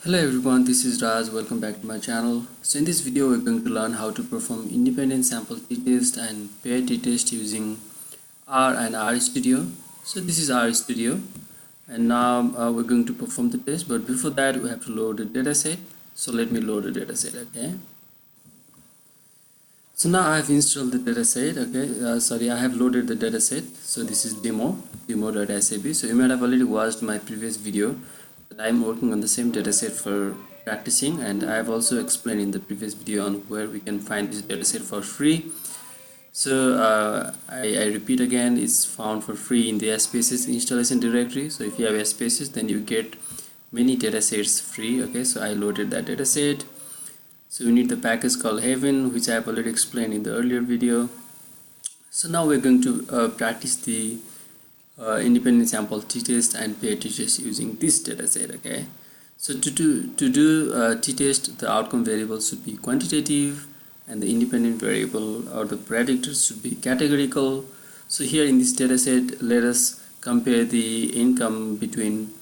Hello everyone, this is Raj. Welcome back to my channel. So in this video we're going to learn how to perform independent sample t-test and pair t-test using R and RStudio. So this is RStudio, and now we're going to perform the test, but before that we have to load the dataset. So let me load the dataset. Okay, so now I have installed the dataset. I have loaded the dataset. So this is demo.sab. So you might have already watched my previous video. I'm working on the same dataset for practicing, and I have also explained in the previous video on where we can find this dataset for free. So I repeat again, it's found for free in the spaces installation directory. So if you have spaces, then you get many datasets free. Okay, so I loaded that dataset. So we need the package called Heaven, which I have already explained in the earlier video. So now we're going to practice the independent sample t-test and pair t-test using this dataset. Okay, so to do t-test, the outcome variable should be quantitative and the independent variable or the predictor should be categorical. So here in this dataset, let us compare the income between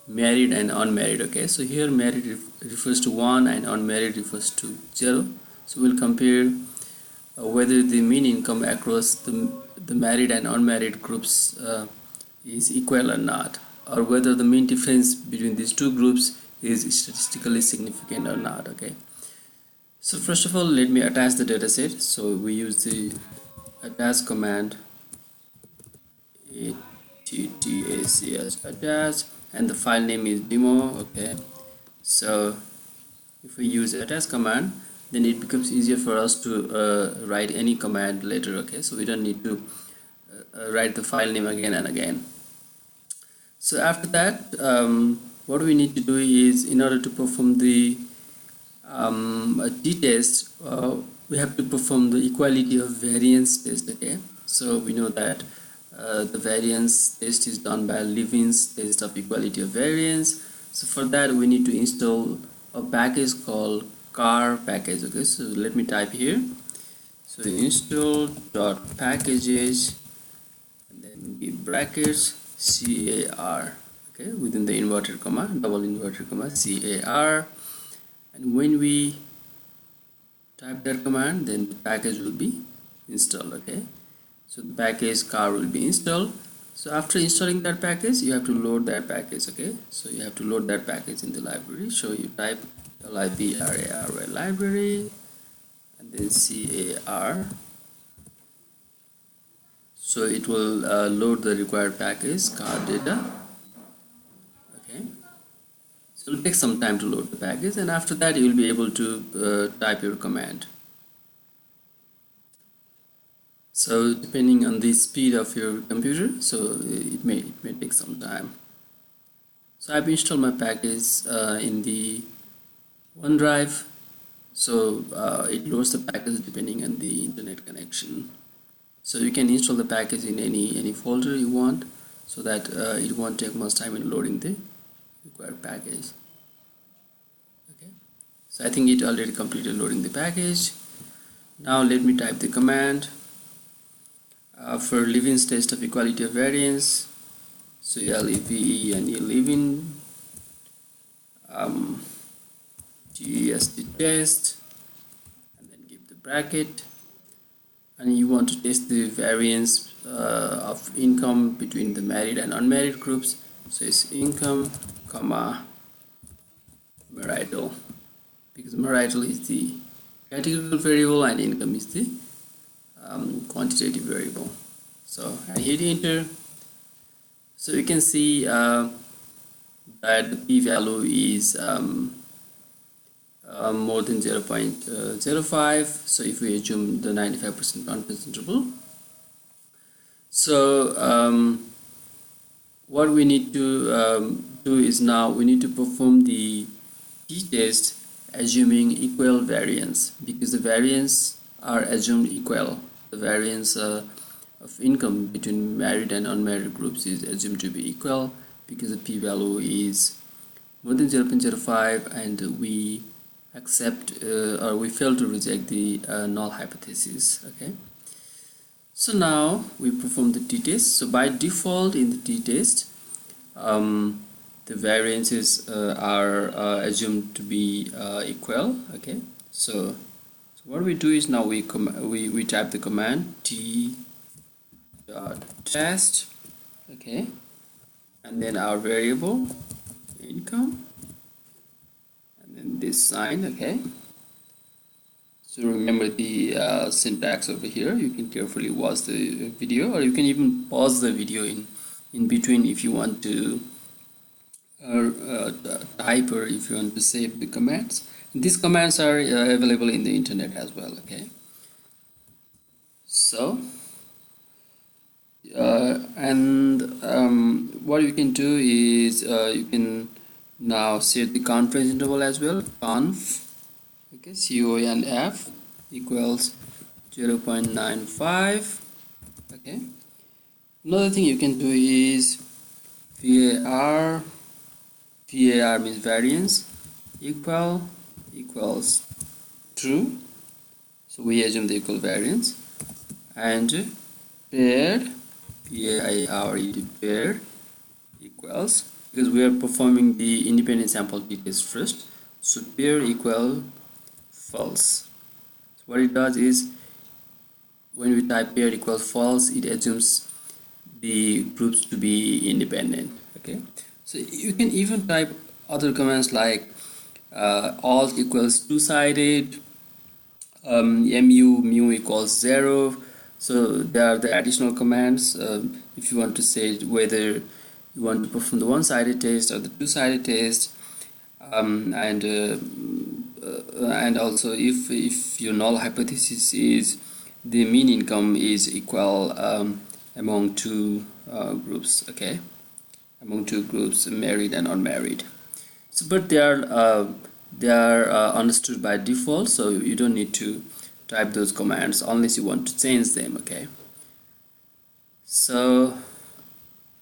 married and unmarried. Okay, so here married refers to 1 and unmarried refers to 0. So we'll compare whether the mean income across the married and unmarried groups is equal or not, or whether the mean difference between these two groups is statistically significant or not. Okay, so first of all, let me attach the dataset. So we use the attach command, ttest attach, and the file name is demo. Okay, so if we use attach command, then it becomes easier for us to write any command later. Okay, so we don't need to write the file name again and again. So after that, what we need to do is, in order to perform the t-test, we have to perform the equality of variance test. Okay, so we know that the variance test is done by Levin's test of equality of variance. So for that we need to install a package called car package. Okay, so let me type here. So install dot packages and then give brackets car, okay, within the inverted comma, double inverted comma, car, and when we type that command, then the package will be installed. Okay, so the package car will be installed. So after installing that package, you have to load that package. Okay, so you have to load that package in the library. So you type library library and then car. So it will load the required package car data. Okay, so it will take some time to load the package, and after that you will be able to type your command. So depending on the speed of your computer, so it may take some time. So I've installed my package in the OneDrive. So it loads the package depending on the internet connection. So you can install the package in any folder you want, so that it won't take much time in loading the required package. Okay, so I think it already completed loading the package. Now let me type the command for Levin's test of equality of variance. So Levin ttest, and then give the bracket, and you want to test the variance of income between the married and unmarried groups. So it's income comma marital, because marital is the categorical variable and income is the quantitative variable. So I hit enter. So you can see that the p-value is more than 0.05. so if we assume the 95% confidence interval, so what we need to do is, now we need to perform the t-test assuming equal variance, because the variance are assumed equal. The variance of income between married and unmarried groups is assumed to be equal, because the p-value is more than 0.05, and we accept or we fail to reject the null hypothesis. Okay, so now we perform the t-test. So by default in the t-test, the variances are assumed to be equal. Okay, so what we do is now we type the command ttest, okay, and then our variable income, and then this sign. Okay, so remember the syntax over here. You can carefully watch the video, or you can even pause the video in between if you want to type, or if you want to save the commands. These commands are available in the internet as well. Okay, so what you can do is you can now set the confidence interval as well. Conf, okay, conf equals 0.95. okay, another thing you can do is var means variance equals true, so we assume the equal variance, and paired paired equals, because we are performing the independent sample t-test first, so pair equal false. So what it does is, when we type pair equals false, it assumes the groups to be independent. Okay, so you can even type other commands like alt equals two-sided, mu equals 0. So there are the additional commands if you want to say whether you want to perform the one-sided test or the two-sided test, and also if your null hypothesis is the mean income is equal among two groups. Okay, among two groups, married and unmarried. So but they are understood by default, so you don't need to type those commands unless you want to change them. Okay, so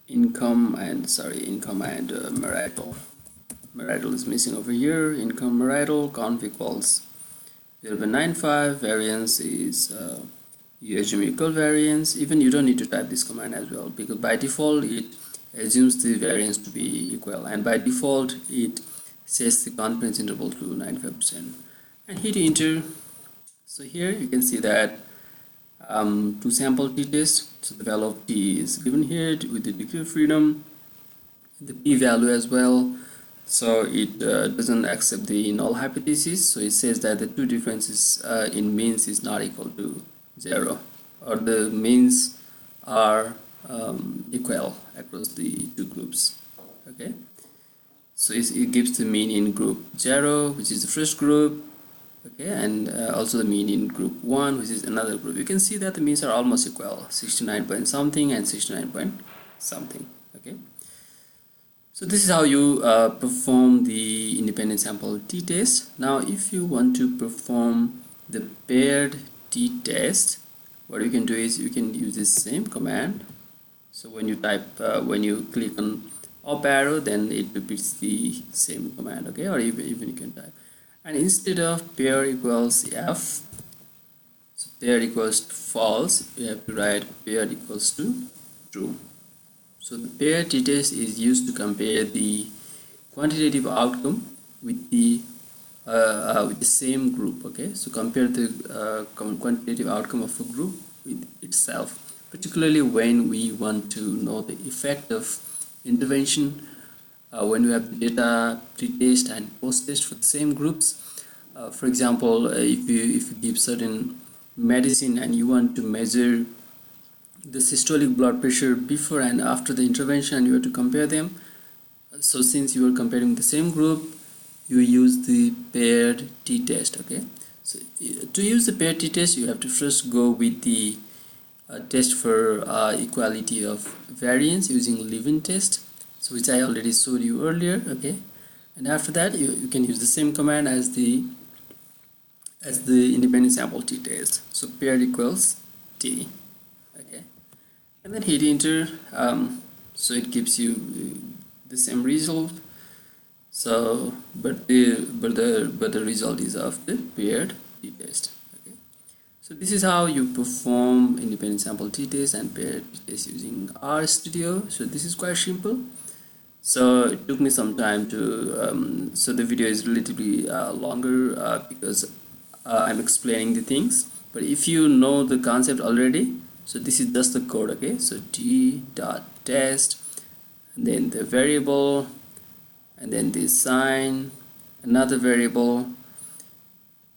income and marital is missing over here. Income marital conf equals 0.95, variance is you assume equal variance. Even you don't need to type this command as well, because by default it assumes the variance to be equal, and by default it sets the confidence interval to 95%, and hit enter. So here you can see that to sample t-test, so the value of t is given here with the degree of freedom, the p-value as well. So it doesn't accept the null hypothesis, so it says that the two differences in means is not equal to 0, or the means are equal across the two groups. Okay, so it gives the mean in group 0, which is the first group, okay, and also the mean in group 1, which is another group. You can see that the means are almost equal, 69 point something and 69 point something. Okay, so this is how you perform the independent sample t-test. Now if you want to perform the paired t-test, what you can do is you can use this same command. So when you type when you click on up arrow, then it repeats the same command. Okay, or even you can type, and instead of pair equals f, so pair equals to false, you have to write pair equals to true. So the pair t-test is used to compare the quantitative outcome with the same group. Okay, so compare the quantitative outcome of a group with itself, particularly when we want to know the effect of intervention when we have data pre-test and post-test for the same groups. For example, if you give certain medicine and you want to measure the systolic blood pressure before and after the intervention, you have to compare them. So since you are comparing the same group, you use the paired t-test. Okay, so to use the paired t-test, you have to first go with the test for equality of variance using Levin test, so which I already showed you earlier. Okay, and after that you can use the same command as the independent sample t-test, so paired equals t. Okay, and then hit enter. So it gives you the same result. So but the result is of the paired t-test. Okay, so this is how you perform independent sample t-test and paired t-test using RStudio. So this is quite simple. So it took me some time to so the video is relatively longer because I'm explaining the things. But if you know the concept already, so this is just the code. Okay, so ttest, and then the variable, and then this sign, another variable,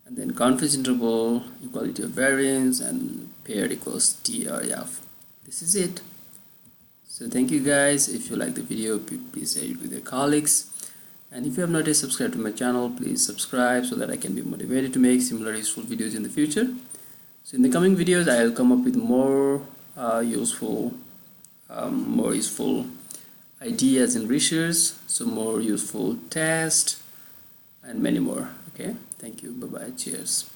and then confidence interval, equality of variance, and pair equals t or f. This is it. So thank you guys. If you like the video, please share it with your colleagues, and if you have not yet subscribed to my channel, please subscribe so that I can be motivated to make similar useful videos in the future. So in the coming videos, I'll come up with more useful ideas and research, so more useful tests and many more. Okay, thank you, bye bye, cheers.